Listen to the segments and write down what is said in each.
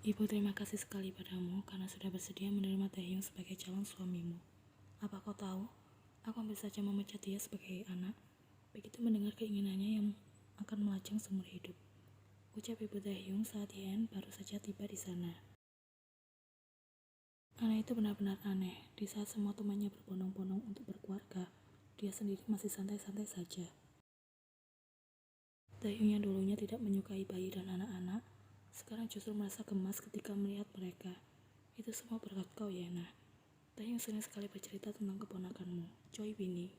Ibu terima kasih sekali padamu karena sudah bersedia menerima Taehyung sebagai calon suamimu. Apa kau tahu, aku hampir saja memecat dia sebagai anak. Begitu mendengar keinginannya yang akan melajang seumur hidup. Ucap Ibu Taehyung saat Yen baru saja tiba di sana. Anak itu benar-benar aneh. Di saat semua temannya berbondong-bondong untuk berkeluarga, dia sendiri masih santai-santai saja. Taehyung yang dulunya tidak menyukai bayi dan anak-anak, sekarang justru merasa gemas ketika melihat mereka. Itu semua berkat kau, Yena. Taehyung sering sekali bercerita tentang keponakanmu, Choi Bini.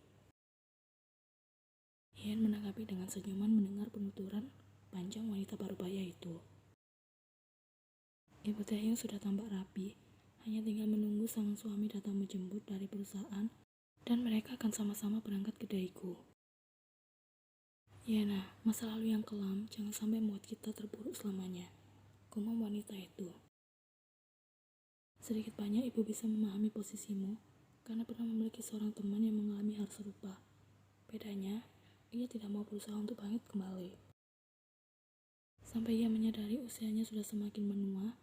Yen menanggapi dengan senyuman mendengar penuturan panjang wanita parubaya itu. Ibu Taehyung sudah tampak rapi, hanya tinggal menunggu sang suami datang menjemput dari perusahaan dan mereka akan sama-sama berangkat ke Daegu. Yena, masa lalu yang kelam jangan sampai membuat kita terpuruk selamanya. Gumam wanita itu. Sedikit banyak ibu bisa memahami posisimu karena pernah memiliki seorang teman yang mengalami hal serupa. Bedanya, ia tidak mau berusaha untuk bangkit kembali. Sampai ia menyadari usianya sudah semakin menua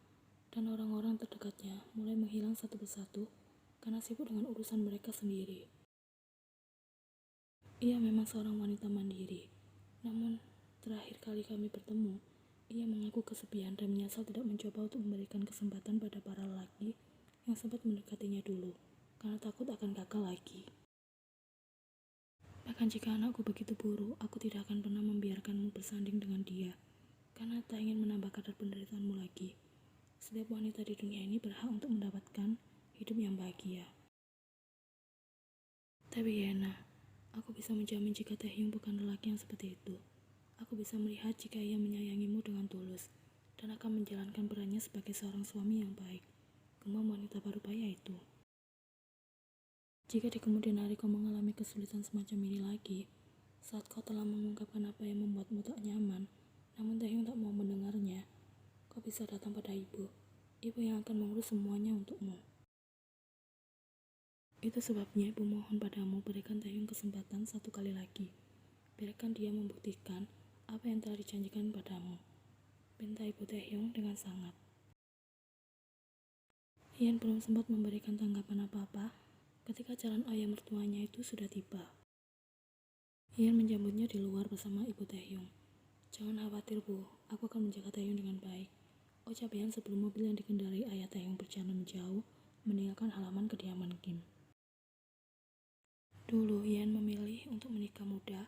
dan orang-orang terdekatnya mulai menghilang satu persatu karena sibuk dengan urusan mereka sendiri. Ia memang seorang wanita mandiri, namun terakhir kali kami bertemu, ia mengaku kesepian dan menyesal tidak mencoba untuk memberikan kesempatan pada para lelaki yang sempat mendekatinya dulu, karena takut akan gagal lagi. Bahkan jika anakku begitu buruk, aku tidak akan pernah membiarkanmu bersanding dengan dia, karena tak ingin menambah kadar penderitaanmu lagi. Setiap wanita di dunia ini berhak untuk mendapatkan hidup yang bahagia. Tapi Yena, aku bisa menjamin jika Taehyung bukan lelaki yang seperti itu. Aku bisa melihat jika ia menyayangimu dengan tulus dan akan menjalankan perannya sebagai seorang suami yang baik. Gumam wanita parubaya itu. Jika di kemudian hari kau mengalami kesulitan semacam ini lagi, saat kau telah mengungkapkan apa yang membuatmu tak nyaman, namun Taehyung tak mau mendengarnya, kau bisa datang pada ibu yang akan mengurus semuanya untukmu. Itu sebabnya ibu mohon padamu berikan Taehyung kesempatan satu kali lagi. Biarkan dia membuktikan apa yang telah dijanjikan padamu. Pinta Ibu Taehyung dengan sangat. Yen belum sempat memberikan tanggapan apa-apa ketika calon ayah mertuanya itu sudah tiba. Yen menjemputnya di luar bersama Ibu Taehyung. Jangan khawatir Bu, aku akan menjaga Taehyung dengan baik. Ucap Yen sebelum mobil yang dikendarai ayah Taehyung berjalan menjauh meninggalkan halaman kediaman Kim. Dulu Yen memilih untuk menikah muda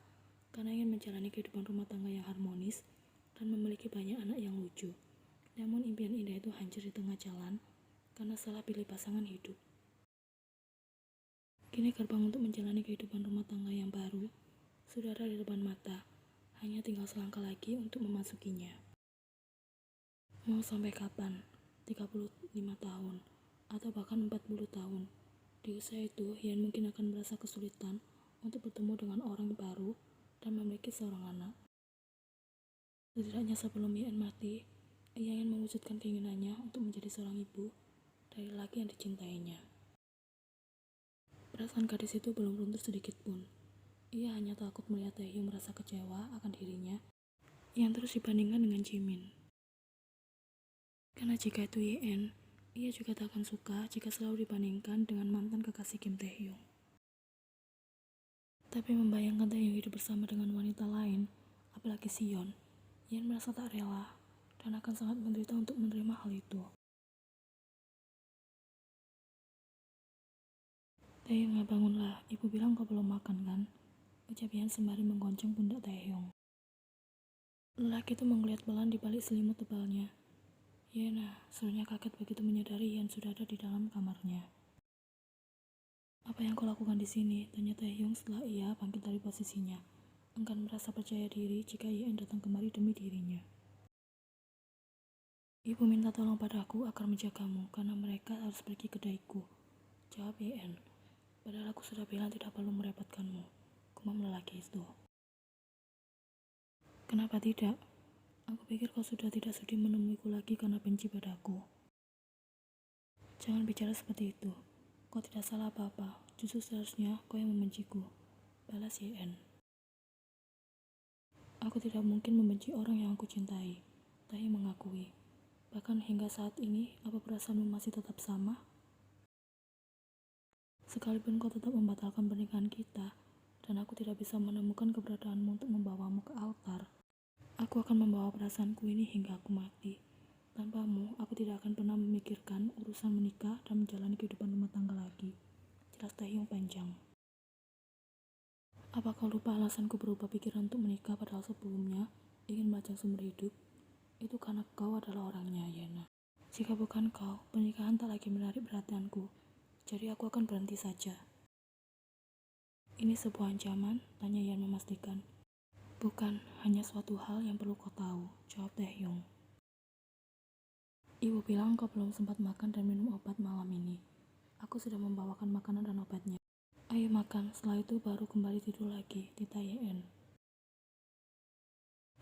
karena ingin menjalani kehidupan rumah tangga yang harmonis dan memiliki banyak anak yang lucu. Namun impian indah itu hancur di tengah jalan karena salah pilih pasangan hidup. Kini gerbang untuk menjalani kehidupan rumah tangga yang baru sudah ada di depan mata, hanya tinggal selangkah lagi untuk memasukinya. Mau sampai kapan? 35 tahun atau bahkan 40 tahun. Di usia itu, Yen mungkin akan merasa kesulitan untuk bertemu dengan orang baru dan memiliki seorang anak. Setidaknya sebelum Yen mati, ia ingin mewujudkan keinginannya untuk menjadi seorang ibu dari laki yang dicintainya. Perasaan gadis itu belum runtuh sedikit pun. Ia hanya takut melihat Taehyung merasa kecewa akan dirinya yang terus dibandingkan dengan Jimin. Karena jika itu Yen, ia juga tak akan suka jika selalu dibandingkan dengan mantan kekasih Kim Taehyung. Tapi membayangkan Taehyung hidup bersama dengan wanita lain, apalagi Sion, Yen merasa tak rela dan akan sangat menderita untuk menerima hal itu. Taehyung, bangunlah, ibu bilang kau belum makan kan? Ucap Yen sembari menggonceng pundak Taehyung. Lelaki itu menggeliat pelan di balik selimut tebalnya. Yena, serunya kaget begitu menyadari Yen sudah ada di dalam kamarnya. Apa yang kau lakukan di sini? Tanya Taehyung setelah ia bangkit dari posisinya. Enggan merasa percaya diri jika Yen datang kemari demi dirinya. Ibu minta tolong padaku agar menjagamu karena mereka harus pergi ke Daegu. Jawab Yen. Padahal aku sudah bilang tidak perlu merepotkanmu. Gumam lelaki itu. Kenapa tidak? Aku pikir kau sudah tidak sudi menemuiku lagi karena benci padaku. Jangan bicara seperti itu. Kau tidak salah apa-apa. Justru seharusnya kau yang membenciku. Balas Yen. Aku tidak mungkin membenci orang yang aku cintai. Taehyung mengakui. Bahkan hingga saat ini, apa perasaanmu masih tetap sama? Sekalipun kau tetap membatalkan pernikahan kita, dan aku tidak bisa menemukan keberadaanmu untuk membawamu ke altar, aku akan membawa perasaanku ini hingga aku mati. Tanpamu, aku tidak akan pernah memikirkan urusan menikah dan menjalani kehidupan rumah tangga lagi. Jelas Taehyung panjang. Apa kau lupa alasanku berubah pikiran untuk menikah padahal sebelumnya ingin melajang sumber hidup? Itu karena kau adalah orangnya, Yena. Jika bukan kau, pernikahan tak lagi menarik perhatianku. Jadi aku akan berhenti saja. Ini sebuah ancaman, tanya Yan memastikan. Bukan, hanya suatu hal yang perlu kau tahu, jawab Taehyung. Ibu bilang kau belum sempat makan dan minum obat malam ini. Aku sudah membawakan makanan dan obatnya. Ayo makan, setelah itu baru kembali tidur lagi, tita Yen.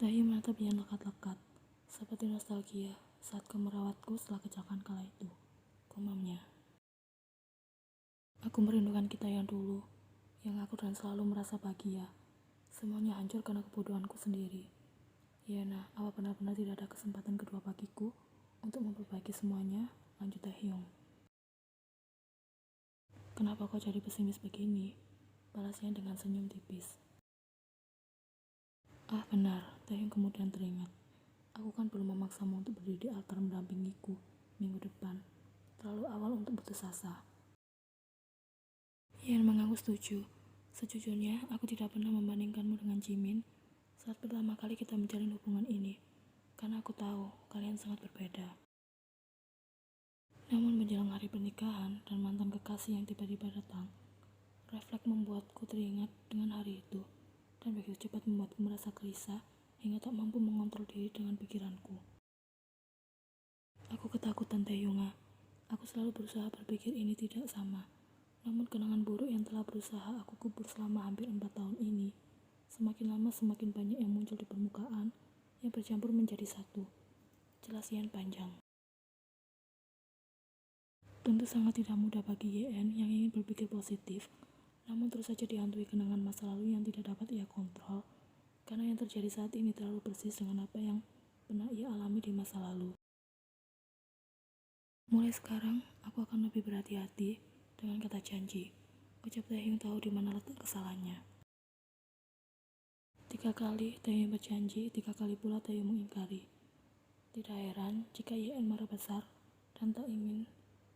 Taehyung menatap Yan lekat-lekat, seperti nostalgia saat kau merawatku setelah kecelakaan kala itu, gumamnya. Aku merindukan kita yang dulu, yang aku dan selalu merasa bahagia. Semuanya hancur karena kebodohanku sendiri. Yena, apa benar-benar tidak ada kesempatan kedua bagiku untuk memperbaiki semuanya? Lanjut Taehyung. Kenapa kau jadi pesimis begini? Balasnya dengan senyum tipis. Ah benar, Taehyung kemudian teringat. Aku kan belum memaksamu untuk berdiri di altar mendampingiku minggu depan. Terlalu awal untuk putus asa. Yan mengaku setuju. Sejujurnya, aku tidak pernah membandingkanmu dengan Jimin saat pertama kali kita menjalin hubungan ini. Karena aku tahu kalian sangat berbeda. Namun menjelang hari pernikahan dan mantan kekasih yang tiba-tiba datang, refleks membuatku teringat dengan hari itu, dan begitu cepat membuatku merasa gelisah hingga tak mampu mengontrol diri dengan pikiranku. Aku ketakutan Taehyung. Aku selalu berusaha berpikir ini tidak sama. Namun kenangan buruk yang telah berusaha aku kubur selama hampir 4 tahun ini, semakin lama semakin banyak yang muncul di permukaan yang bercampur menjadi satu. Jelas Yan panjang. Tentu sangat tidak mudah bagi YN yang ingin berpikir positif, namun terus saja dihantui kenangan masa lalu yang tidak dapat ia kontrol, karena yang terjadi saat ini terlalu persis dengan apa yang pernah ia alami di masa lalu. Mulai sekarang, aku akan lebih berhati-hati dengan kata janji. Ucap Taehyung tahu di mana letak kesalahannya. 3 kali Taehyung berjanji, 3 kali pula Taehyung mengingkari. Tidak heran jika YN marah besar dan tak ingin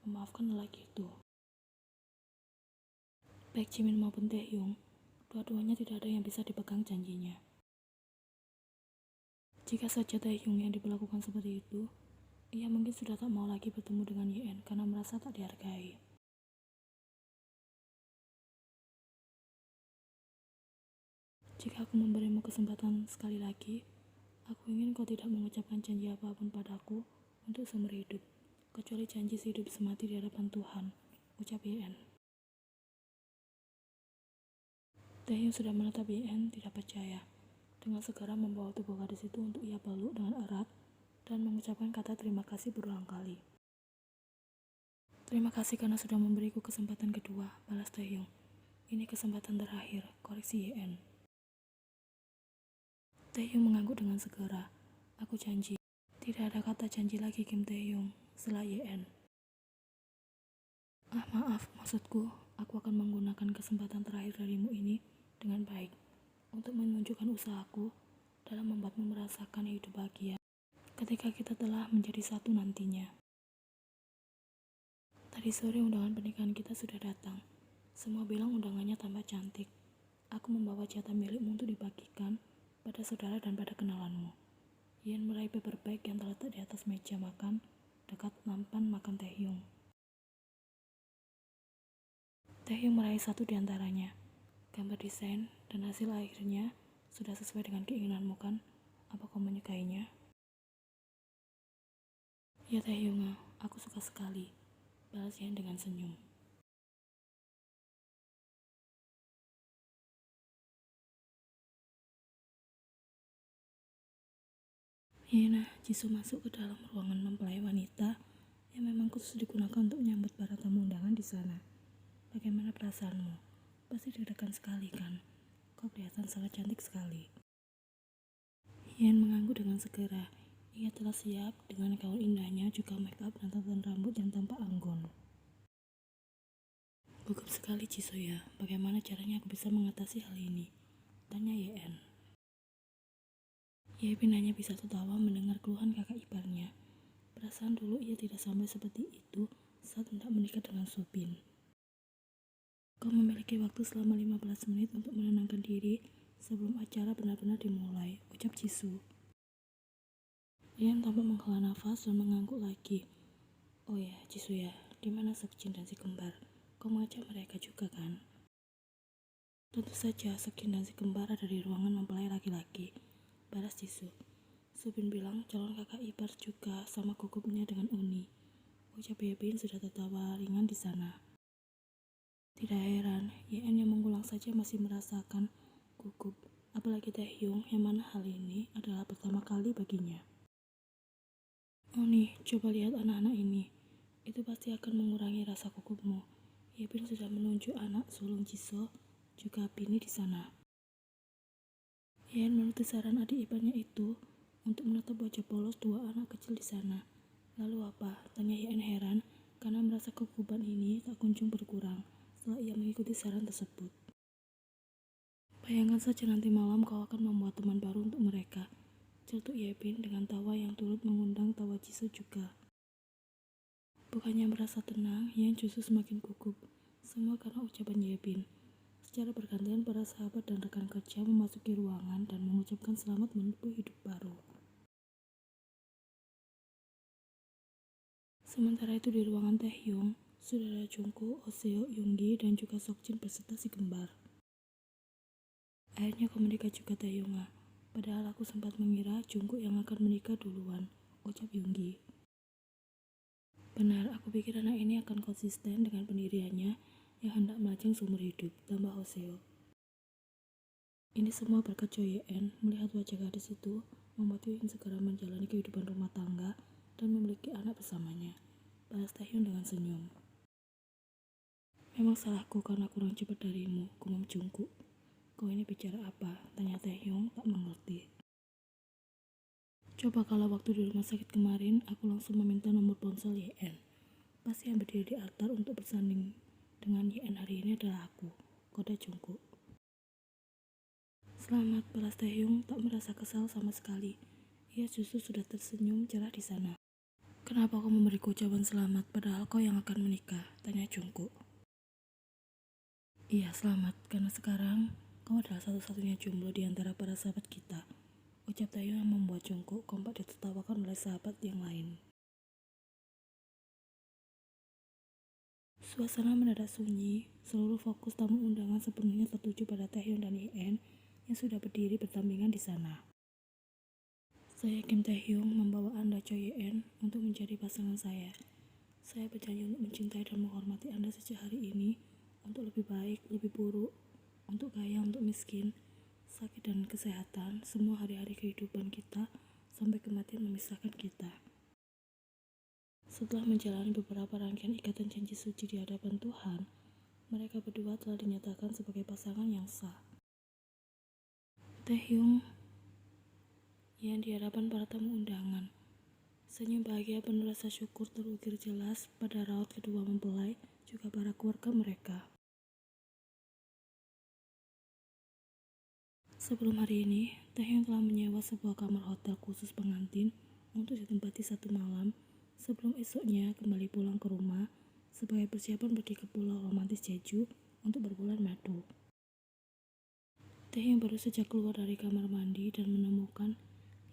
memaafkan lelaki itu. Baik Jimin maupun Taehyung, dua-duanya tidak ada yang bisa dipegang janjinya. Jika saja Taehyung yang diperlakukan seperti itu, ia mungkin sudah tak mau lagi bertemu dengan YN karena merasa tak dihargai. Jika aku memberimu kesempatan sekali lagi, aku ingin kau tidak mengucapkan janji apapun padaku untuk seumur hidup, kecuali janji sehidup semati di hadapan Tuhan, ucap YN. Taehyung sudah menatap YN tidak percaya, dengan segera membawa tubuh gadis itu untuk ia peluk dengan erat dan mengucapkan kata terima kasih berulang kali. Terima kasih karena sudah memberiku kesempatan kedua, balas Taehyung. Ini kesempatan terakhir, koreksi YN. Taehyung mengangguk dengan segera. Aku janji. Tidak ada kata janji lagi Kim Taehyung, setelah YN. Ah maaf, maksudku, aku akan menggunakan kesempatan terakhir darimu ini dengan baik, untuk menunjukkan usahaku dalam membuatmu merasakan hidup bahagia ketika kita telah menjadi satu nantinya. Tadi sore undangan pernikahan kita sudah datang. Semua bilang undangannya tambah cantik. Aku membawa jatah milikmu untuk dibagikan pada saudara dan pada kenalanmu. Yan meraih paper bag yang terletak di atas meja makan dekat nampan makan Taehyung. Taehyung meraih satu di antaranya. Gambar desain dan hasil akhirnya sudah sesuai dengan keinginanmu kan? Apa kau menyukainya? Ya Taehyung, aku suka sekali, balas Yan dengan senyum. Yena, Jisoo masuk ke dalam ruangan mempelai wanita yang memang khusus digunakan untuk menyambut para tamu undangan di sana. Bagaimana perasaanmu? Pasti deg-degan sekali kan? Kau kelihatan sangat cantik sekali. Yan mengangguk dengan segera. Ia telah siap dengan gaun indahnya, juga make up dan tatanan rambut yang tampak anggun. Gugup sekali Cisoya, bagaimana caranya aku bisa mengatasi hal ini? Tanya Yen. Yepin hanya bisa tertawa mendengar keluhan kakak iparnya. Perasaan dulu ia tidak sampai seperti itu saat hendak menikah dengan Supin. Kau memiliki waktu selama 15 menit untuk menenangkan diri sebelum acara benar-benar dimulai, ucap Jisoo. Yen tampak menghela nafas dan mengangguk lagi. Oh ya, Jisoo ya, di mana Seokjin dan si kembar? Kau mengajak mereka juga kan? Tentu saja, Seokjin dan si kembar ada di ruangan mempelai laki-laki, balas Jisoo. Supin bilang calon kakak ipar juga sama gugupnya dengan Uni. Ucap Yepin sudah tertawa ringan di sana. Tidak heran, Yen yang mengulang saja masih merasakan gugup. Apalagi Taehyung yang mana hal ini adalah pertama kali baginya. Uni, coba lihat anak-anak ini. Itu pasti akan mengurangi rasa gugupmu. Yepin sudah menunjuk anak sulung Jisoo, juga Bini di sana. Yen menuruti saran adik iparnya itu untuk menatap wajah polos dua anak kecil di sana. Lalu apa? Tanya Yen heran karena merasa kegugupan ini tak kunjung berkurang setelah ia mengikuti saran tersebut. Bayangkan saja nanti malam kau akan membuat teman baru untuk mereka, celutuk Yepin dengan tawa yang turut mengundang tawa Jisoo juga. Bukannya merasa tenang, Yen justru semakin gugup. Semua karena ucapan Yepin. Secara bergantian para sahabat dan rekan kerja memasuki ruangan dan mengucapkan selamat menempuh hidup baru. Sementara itu di ruangan Taehyung, saudara Jungkook, Oseo, Yoongi, dan juga Seokjin berserta si kembar. Akhirnya kau menikah juga Taehyung. Padahal aku sempat mengira Jungkook yang akan menikah duluan, ucap Yoongi. Benar, aku pikir anak ini akan konsisten dengan pendiriannya yang hendak melajang seumur hidup, tambah Oseo. Ini semua berkat Choi Yen. Melihat wajah gadis itu membuat Yen segera menjalani kehidupan rumah tangga dan memiliki anak bersamanya, balas Taehyung dengan senyum. Memang salahku karena kurang cepat darimu, gumam Jungkook. Kau ini bicara apa? Tanya Taehyung tak mengerti. Coba kalau waktu di rumah sakit kemarin aku langsung meminta nomor ponsel Yen. Pasti yang berdiri di altar untuk bersanding dengan Yen hari ini adalah aku, kode Jungkook. Selamat, balas Taehyung tak merasa kesal sama sekali. Ia justru sudah tersenyum cerah di sana. Kenapa kau memberiku ucapan selamat padahal kau yang akan menikah? Tanya Jungkook. Iya, selamat, karena sekarang kau adalah satu-satunya jomblo di antara para sahabat kita. Ucap Taehyung yang membuat Jungkook kompak ditertawakan oleh sahabat yang lain. Suasana mendadak sunyi, seluruh fokus tamu undangan sepenuhnya tertuju pada Taehyung dan Yen yang sudah berdiri berdampingan di sana. Saya Kim Taehyung membawa Anda Choi Yen untuk menjadi pasangan saya. Saya berjanji untuk mencintai dan menghormati Anda sejak hari ini, untuk lebih baik, lebih buruk, untuk kaya, untuk miskin, sakit dan kesehatan, semua hari-hari kehidupan kita, sampai kematian memisahkan kita. Setelah menjalani beberapa rangkaian ikatan janji suci di hadapan Tuhan, mereka berdua telah dinyatakan sebagai pasangan yang sah. Taehyung yang di hadapan para tamu undangan. Senyum bahagia penuh rasa syukur terukir jelas pada raut kedua mempelai, juga para keluarga mereka. Sebelum hari ini, Taehyung telah menyewa sebuah kamar hotel khusus pengantin untuk ditempati satu malam sebelum esoknya kembali pulang ke rumah sebagai persiapan pergi ke pulau romantis Jeju untuk berbulan madu. Taehyung baru saja keluar dari kamar mandi dan menemukan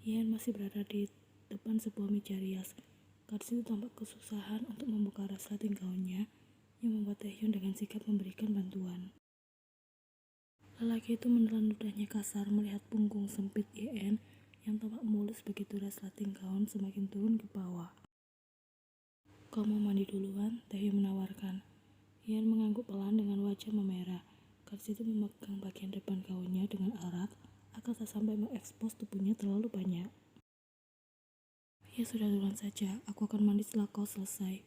Yen masih berada di depan sebuah meja rias. Gadis itu tampak kesusahan untuk membuka resleting gaunnya yang membuat Taehyung dengan sigap memberikan bantuan. Lelaki itu menelan ludahnya kasar melihat punggung sempit Yen yang tampak mulus begitu resleting gaun semakin turun ke bawah. Kau mau mandi duluan? Taehyung menawarkan. Yen mengangguk pelan dengan wajah memerah. Gadis itu memegang bagian depan gaunnya dengan erat agar tak sampai mengekspos tubuhnya terlalu banyak. Ya sudah, duluan saja, aku akan mandi setelah kau selesai.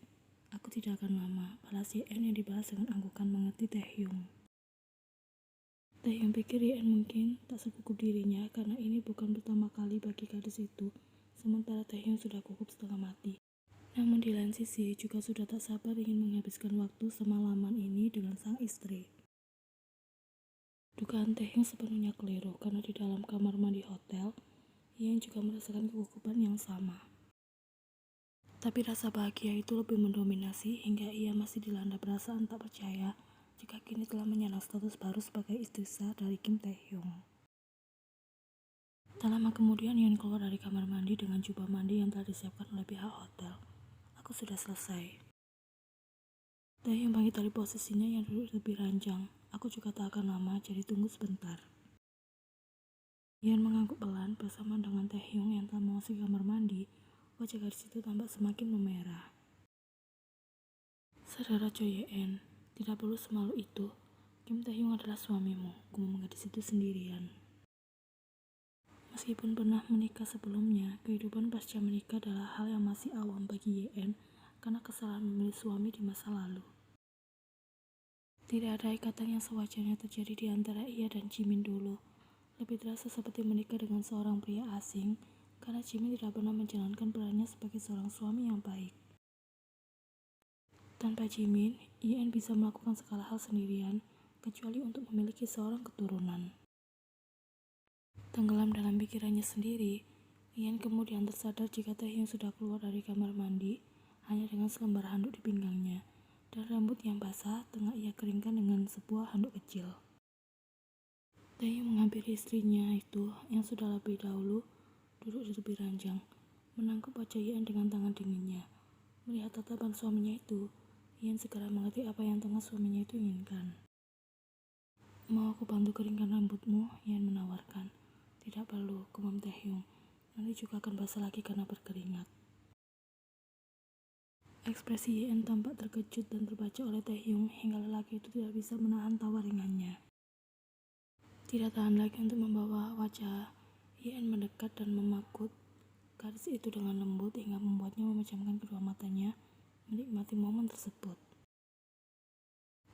Aku tidak akan lama, balas Yen yang dibalas dengan anggukan mengerti Taehyung. Taehyung pikir Yen mungkin tak segugup dirinya karena ini bukan pertama kali bagi gadis itu sementara Taehyung sudah gugup setengah mati. Namun di lain sisi juga sudah tak sabar ingin menghabiskan waktu semalaman ini dengan sang istri. Dugaan Taehyung sepenuhnya keliru karena di dalam kamar mandi hotel, Ian juga merasakan kegugupan yang sama. Tapi rasa bahagia itu lebih mendominasi hingga ia masih dilanda perasaan tak percaya jika kini telah menyandang status baru sebagai istri sah dari Kim Taehyung. Tak lama kemudian Ian keluar dari kamar mandi dengan jubah mandi yang telah disiapkan oleh pihak hotel. Aku sudah selesai. Taehyung bangkit dari posisinya yang duduk lebih ranjang. Aku juga tak akan lama, jadi tunggu sebentar. Ian mengangguk pelan bersama dengan Taehyung yang telah memasuki kamar mandi. Wajah gadis itu tampak semakin memerah. Saudara Choi Ye-en, tidak perlu semalu itu. Kim Taehyung adalah suamimu, ngomong gadis itu sendirian. Meskipun pernah menikah sebelumnya, kehidupan pasca menikah adalah hal yang masih awam bagi Ye-en karena kesalahan memilih suami di masa lalu. Tidak ada ikatan yang sewajarnya terjadi di antara ia dan Jimin dulu. Lebih terasa seperti menikah dengan seorang pria asing karena Jimin tidak pernah menjalankan perannya sebagai seorang suami yang baik. Tanpa Jimin, Ian bisa melakukan segala hal sendirian, kecuali untuk memiliki seorang keturunan. Tenggelam dalam pikirannya sendiri, Ian kemudian tersadar jika Taehyung sudah keluar dari kamar mandi hanya dengan selembar handuk di pinggangnya, dan rambut yang basah tengah ia keringkan dengan sebuah handuk kecil. Taehyung menghampiri istrinya itu yang sudah lebih dahulu duduk di tepi ranjang, menangkap wajah Ian dengan tangan dinginnya. Melihat tatapan suaminya itu, Ian segera mengerti apa yang tengah suaminya itu inginkan. Mau aku bantu keringkan rambutmu? Ian menawarkan. Tidak perlu, gumam Taehyung. Nanti juga akan basah lagi karena berkeringat. Ekspresi Ian tampak terkejut dan terbaca oleh Taehyung hingga lelaki itu tidak bisa menahan tawa ringannya. Tidak tahan lagi untuk membawa wajah Ian mendekat dan memakut gadis itu dengan lembut hingga membuatnya memejamkan kedua matanya menikmati momen tersebut.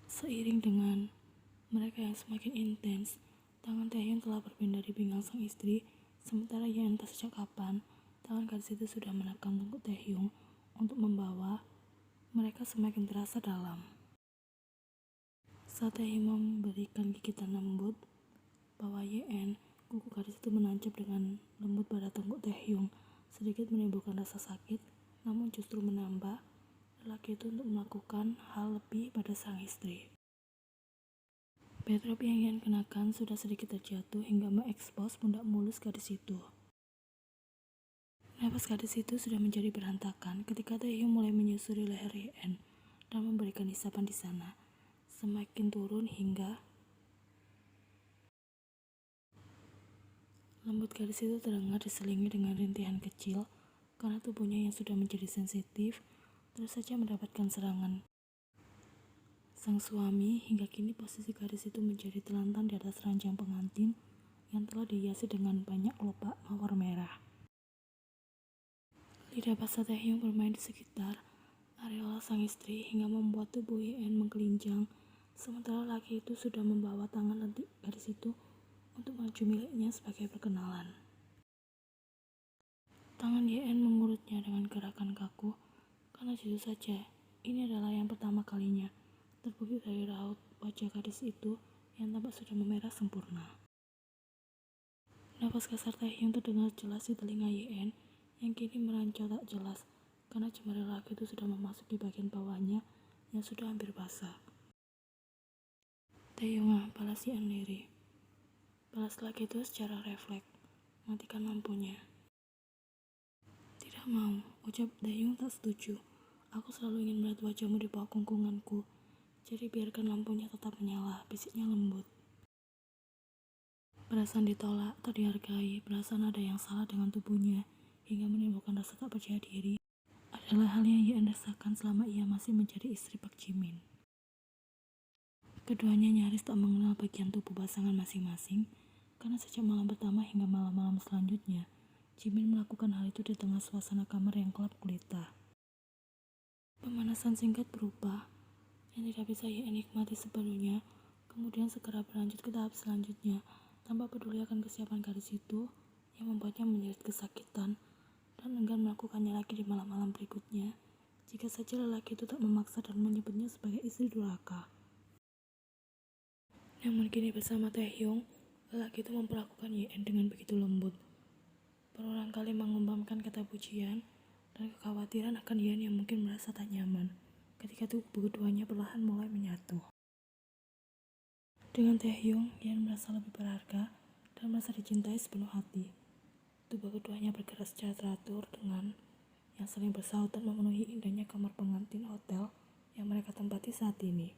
Seiring dengan mereka yang semakin intens, tangan Taehyung telah berpindah di pinggang sang istri, sementara Ian entah sejak kapan, tangan gadis itu sudah menekan tengkuk Taehyung untuk membawa mereka semakin terasa dalam. Saat Taehyung memberikan gigitan lembut, bawah Ian, kuku gadis itu menancap dengan lembut pada tengkuk Taehyung, sedikit menimbulkan rasa sakit, namun justru menambah lelaki itu untuk melakukan hal lebih pada sang istri. Bedrock yang Ian kenakan sudah sedikit terjatuh hingga mengekspos pundak mulus gadis itu. Napas gadis itu sudah menjadi berantakan ketika Taehyung mulai menyusuri leher Ian dan memberikan isapan di sana, semakin turun hingga lembut gadis itu terdengar diselingi dengan rintihan kecil karena tubuhnya yang sudah menjadi sensitif terus saja mendapatkan serangan sang suami hingga kini posisi gadis itu menjadi terlentang di atas ranjang pengantin yang telah dihiasi dengan banyak kelopak mawar merah. Lidah basah Taehyung bermain di sekitar areola sang istri hingga membuat tubuh Ian menggelinjang, sementara laki itu sudah membawa tangan lentik gadis itu untuk maju miliknya sebagai perkenalan. Tangan Ian mengurutnya dengan gerakan kaku karena jujur saja ini adalah yang pertama kalinya terbukti dari raut wajah gadis itu yang tampak sudah memerah sempurna. Nafas kasar Taehyung terdengar jelas di telinga Ian yang kini merancau tak jelas karena jemari laki itu sudah memasuki bagian bawahnya yang sudah hampir basah. Taehyung, balas Ian lirih. Balas laki itu secara refleks. Matikan lampunya. Tidak mau, ucap Taehyung tak setuju. Aku selalu ingin melihat wajahmu di bawah kungkunganku. Jadi biarkan lampunya tetap menyala, bisiknya lembut. Perasaan ditolak, tak dihargai, perasaan ada yang salah dengan tubuhnya, hingga menimbulkan rasa tak percaya diri, adalah hal yang Ian rasakan selama ia masih menjadi istri Pak Jimin. Keduanya nyaris tak mengenal bagian tubuh pasangan masing-masing, karena sejak malam pertama hingga malam-malam selanjutnya, Jimin melakukan hal itu di tengah suasana kamar yang gelap gulita. Pemanasan singkat berubah, yang tidak bisa ia nikmati sepenuhnya, kemudian segera berlanjut ke tahap selanjutnya, tanpa peduli akan kesiapan gadis itu, yang membuatnya menjerit kesakitan, dan enggan melakukannya lagi di malam-malam berikutnya, jika saja lelaki itu tak memaksa dan menyebutnya sebagai istri durhaka. Namun kini bersama Taehyung, lelaki itu memperlakukan Yeon dengan begitu lembut. Berulang kali mengembangkan kata pujian dan kekhawatiran akan Yeon yang mungkin merasa tak nyaman ketika tubuh keduanya perlahan mulai menyatu. Dengan Taehyung, Yeon merasa lebih berharga dan merasa dicintai sepenuh hati. Tubuh keduanya bergerak secara teratur dengan yang saling bersaut dan memenuhi indahnya kamar pengantin hotel yang mereka tempati saat ini.